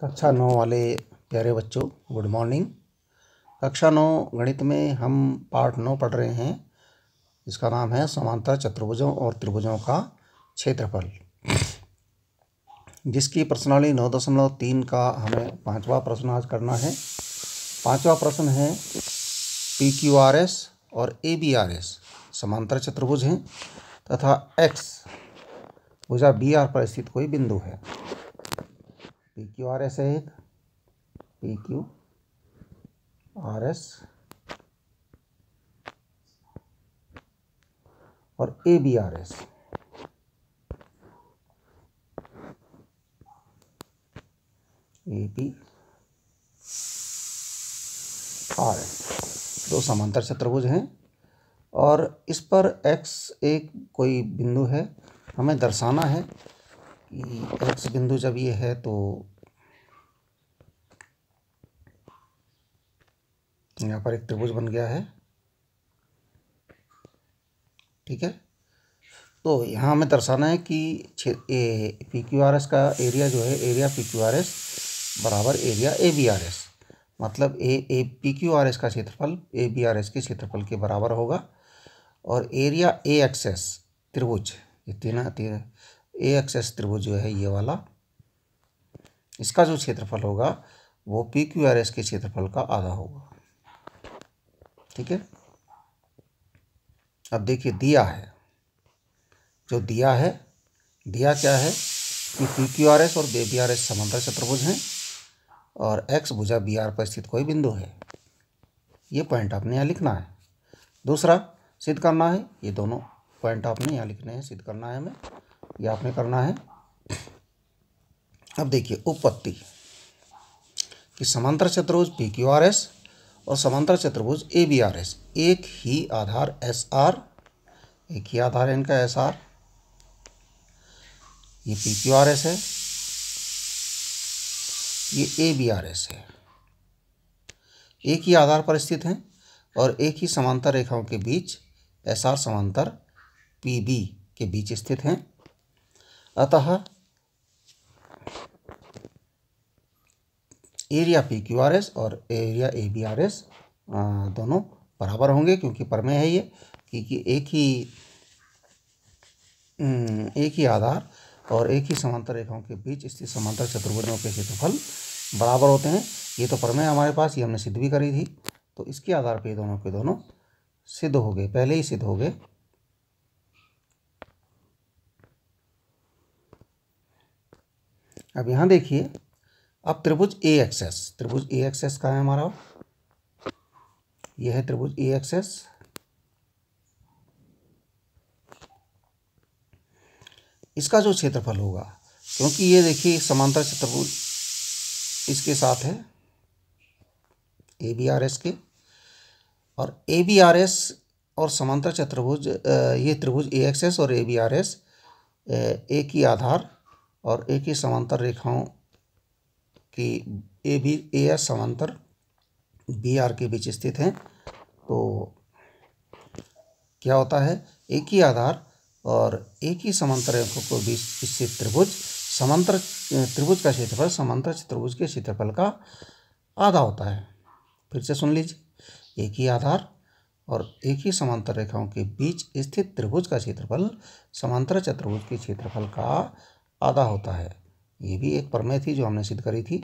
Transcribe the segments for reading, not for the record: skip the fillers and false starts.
कक्षा 9 वाले प्यारे बच्चों, गुड मॉर्निंग। कक्षा 9 गणित में हम पार्ट 9 पढ़ रहे हैं, जिसका नाम है समांतर चतुर्भुजों और त्रिभुजों का क्षेत्रफल, जिसकी प्रश्नावली 9.3 का हमें 5वां प्रश्न आज करना है। 5वां प्रश्न है PQRS और ABRS समांतर चतुर्भुज हैं तथा X भुजा BR पर स्थित कोई बिंदु है। PQRS है एक, PQRS और ABRS। दो समांतर चतुर्भुज हैं और इस पर X एक कोई बिंदु है। हमें दर्शाना है कि X बिंदु जब ये है तो यहाँ पर एक त्रिभुज बन गया है, ठीक है। तो यहाँ हमें दर्शाना है कि PQRS का एरिया जो है, एरिया PQRS बराबर एरिया ABRS, मतलब PQRS का क्षेत्रफल ABRS के क्षेत्रफल के बराबर होगा। और एरिया AXS त्रिभुज, ये तीन AXS त्रिभुज जो है ये वाला, इसका जो क्षेत्रफल होगा वो PQRS के क्षेत्रफल का आधा होगा, ठीक है। अब देखिए दिया है, जो दिया है, दिया क्या है कि PQRS और ABRS समांतर चतुर्भुज हैं और X भुजा BR पर स्थित कोई बिंदु है। ये पॉइंट आपने यहाँ लिखना है। दूसरा सिद्ध करना है, ये दोनों पॉइंट आपने यहाँ लिखने हैं, सिद्ध करना है हमें, ये आपने करना है। अब देखिए उपपत्ति कि समांतर चतुर्भुज PQRS और समांतर चतुर्भुज ABRS एक ही आधार SR, एक ही आधार है इनका SR, ये PQRS है, ये ABRS है, एक ही आधार पर स्थित हैं और एक ही समांतर रेखाओं के बीच SR समांतर PB के बीच स्थित हैं। अतः एरिया PQRS और एरिया ABRS दोनों बराबर होंगे, क्योंकि प्रमेय है ये कि एक ही आधार और एक ही समांतर रेखाओं के बीच स्थित समांतर चतुर्भुजों के क्षेत्रफल बराबर होते हैं। ये तो प्रमेय हमारे पास, ये हमने सिद्ध भी करी थी, तो इसके आधार पर ये दोनों के दोनों सिद्ध हो गए, पहले ही सिद्ध हो गए। अब यहाँ देखिए, अब त्रिभुज AXS का है हमारा, यह है त्रिभुज AXS। इसका जो क्षेत्रफल होगा, क्योंकि ये देखिए समांतर चतुर्भुज इसके साथ है ABRS के, और ABRS और समांतर चतुर्भुज, ये त्रिभुज AXS और ABRS एक ही आधार और एक ही समांतर रेखाओं की AS समांतर BR के बीच स्थित हैं। तो क्या होता है, एक ही आधार और एक ही समांतर रेखाओं के बीच स्थित त्रिभुज, समांतर त्रिभुज का क्षेत्रफल समांतर चतुर्भुज के क्षेत्रफल का आधा होता है। फिर से सुन लीजिए, एक ही आधार और एक ही समांतर रेखाओं के बीच स्थित त्रिभुज का क्षेत्रफल समांतर चतुर्भुज के क्षेत्रफल का आधा होता है। ये भी एक प्रमेय थी जो हमने सिद्ध करी थी।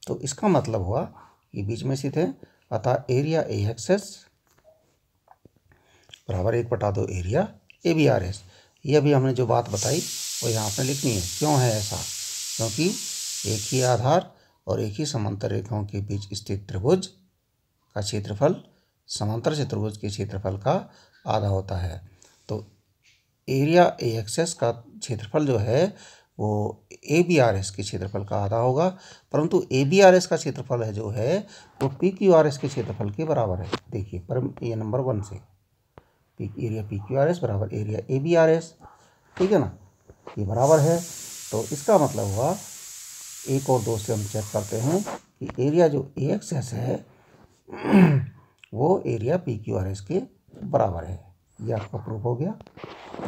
तो इसका मतलब हुआ ये बीच में स्थित है, अतः एरिया AXS बराबर 1/2 एरिया ABRS। ये अभी हमने जो बात बताई वो यहाँ पर लिखनी है। क्यों है ऐसा? क्योंकि एक ही आधार और एक ही समांतर रेखाओं के बीच स्थित त्रिभुज का क्षेत्रफल समांतर चतुर्भुज के क्षेत्रफल का आधा होता है। तो एरिया AXS का क्षेत्रफल जो है वो ABRS के क्षेत्रफल का आधा होगा, परंतु ABRS का क्षेत्रफल है जो है वो PQRS के क्षेत्रफल के बराबर है। देखिए पर ये नंबर 1 से एरिया PQRS बराबर एरिया ABRS, ठीक है ना, ये बराबर है। तो इसका मतलब हुआ 1 और 2 से हम चेक करते हैं कि एरिया जो AXS है वो एरिया PQRS के बराबर है। ये आपका प्रूफ हो गया।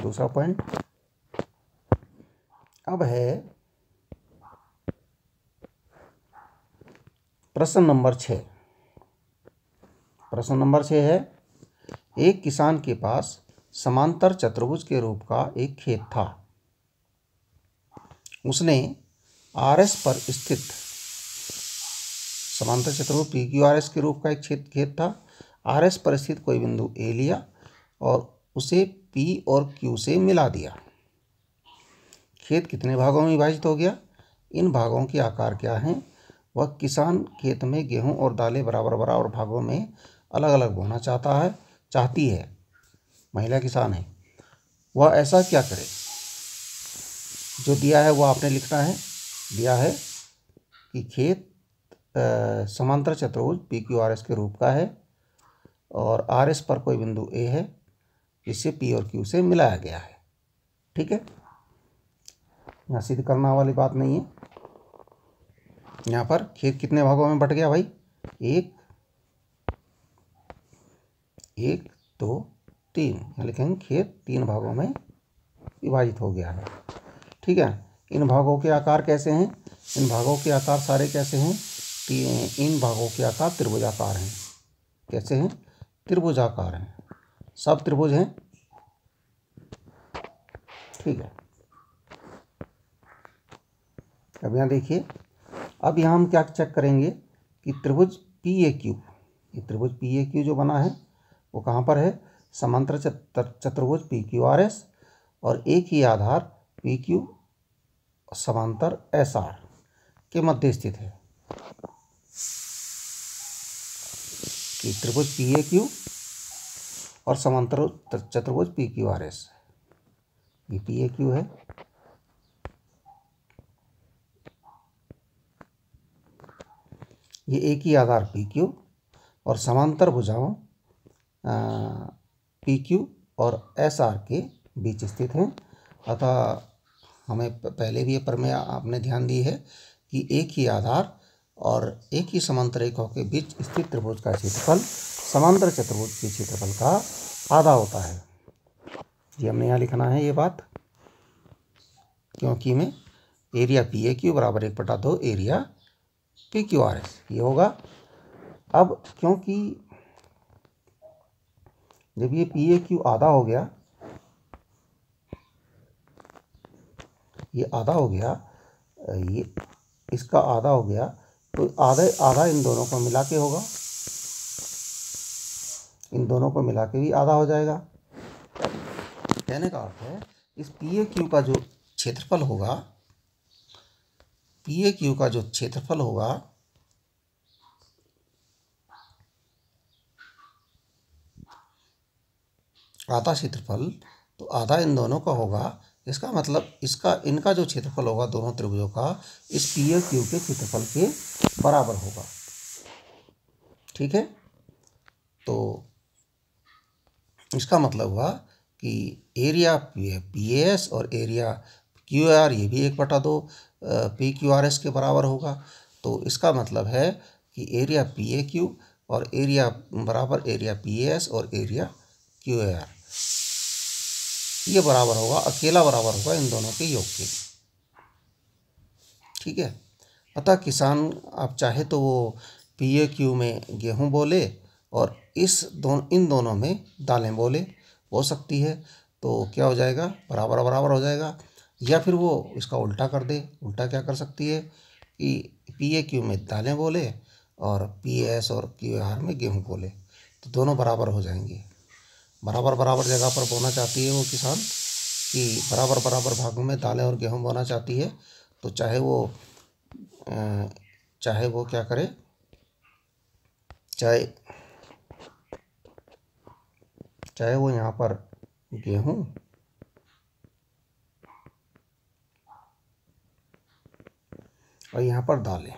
दूसरा पॉइंट अब है प्रश्न नंबर 6। प्रश्न नंबर 6 है, एक किसान के पास समांतर चतुर्भुज के रूप का एक खेत था। उसने RS पर स्थित समांतर चतुर्भुज PQRS के रूप का एक खेत था। RS पर स्थित कोई बिंदु A लिया और उसे P और Q से मिला दिया। खेत कितने भागों में विभाजित हो गया? इन भागों के आकार क्या हैं? वह किसान खेत में गेहूं और दालें बराबर बराबर भागों में अलग अलग बोना चाहती है। महिला किसान है। वह ऐसा क्या करे? जो दिया है वो आपने लिखना है। दिया है कि खेत समांतर चतुर्भुज PQRS के रूप का है और RS पर कोई बिंदु A है जिसे P और Q से मिलाया गया है। ठीक है, यहाँ सिद्ध करने वाली बात नहीं है। यहाँ पर खेत कितने भागों में बट गया भाई? एक 2 3, यहाँ लिखेंगे खेत 3 भागों में विभाजित हो गया है। ठीक है, इन भागों के आकार कैसे हैं? इन भागों के आकार सारे कैसे हैं? इन भागों के आकार त्रिभुजाकार हैं। कैसे हैं? त्रिभुजाकार हैं। सब त्रिभुज हैं। ठीक है, अब यहाँ देखिए, अब यहाँ हम क्या चेक करेंगे कि त्रिभुज PAQ, ये त्रिभुज PAQ जो बना है वो कहाँ पर है? समांतर चतुर्भुज PQRS और एक ही आधार PQ समांतर SR के मध्य स्थित है। कि त्रिभुज PAQ और समांतर चतुर्भुज PQRS, ये PAQ है, ये एक ही आधार PQ और समांतर भुजाओं PQ और SR के बीच स्थित हैं। अतः हमें पहले भी ये प्रमेय आपने ध्यान दी है कि एक ही आधार और एक ही समांतर रेखाओं के बीच स्थित त्रिभुज का क्षेत्रफल समांतर चतुर्भुज के क्षेत्रफल का आधा होता है। ये हमने यहाँ लिखना है ये बात, क्योंकि में एरिया PAQ बराबर 1/2 एरिया PQRS ये होगा। अब क्योंकि जब ये PAQ आधा हो गया, ये आधा हो गया, ये इसका आधा हो गया, तो आधा इन दोनों को मिला के होगा, इन दोनों को मिला के भी आधा हो जाएगा। कहने का अर्थ है इस PAQ का जो क्षेत्रफल होगा, PAQ का जो क्षेत्रफल होगा आधा क्षेत्रफल, तो आधा इन दोनों का होगा। इसका मतलब इनका जो क्षेत्रफल होगा दोनों त्रिभुजों का इस PAQ के क्षेत्रफल के बराबर होगा। ठीक है, तो इसका मतलब हुआ कि एरिया PAS और एरिया QR ये भी 1/2 PQRS के बराबर होगा। तो इसका मतलब है कि एरिया PAQ और एरिया बराबर एरिया PAS और एरिया QR ये बराबर होगा, अकेला बराबर होगा इन दोनों के योग के। ठीक है, अतः किसान आप चाहे तो वो PAQ में गेहूं बोले और इन दोनों में दालें बोले, हो सकती है। तो क्या हो जाएगा? बराबर बराबर हो जाएगा। या फिर वो इसका उल्टा कर दे। उल्टा क्या कर सकती है कि PAQ में दालें बोले और PAS और QR में गेहूं बोले, तो दोनों बराबर हो जाएंगे। बराबर बराबर जगह पर बोना चाहती है वो किसान कि बराबर बराबर भागों में दालें और गेहूं बोना चाहती है, तो चाहे वो क्या करे, चाहे वो यहाँ पर गेहूं और यहाँ पर दालें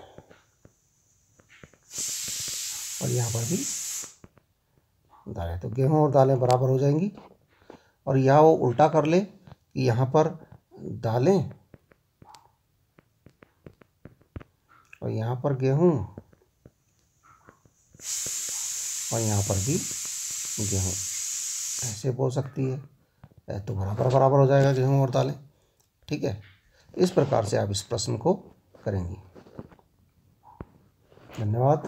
और यहाँ पर भी दालें, तो गेहूं और दालें बराबर हो जाएंगी। और या वो उल्टा कर ले कि यहाँ पर दालें और यहाँ पर गेहूं और यहाँ पर भी गेहूं, ऐसे बोल सकती है, तो बराबर बराबर हो जाएगा गेहूं और दालें। ठीक है, इस प्रकार से आप इस प्रश्न को करेंगे। धन्यवाद।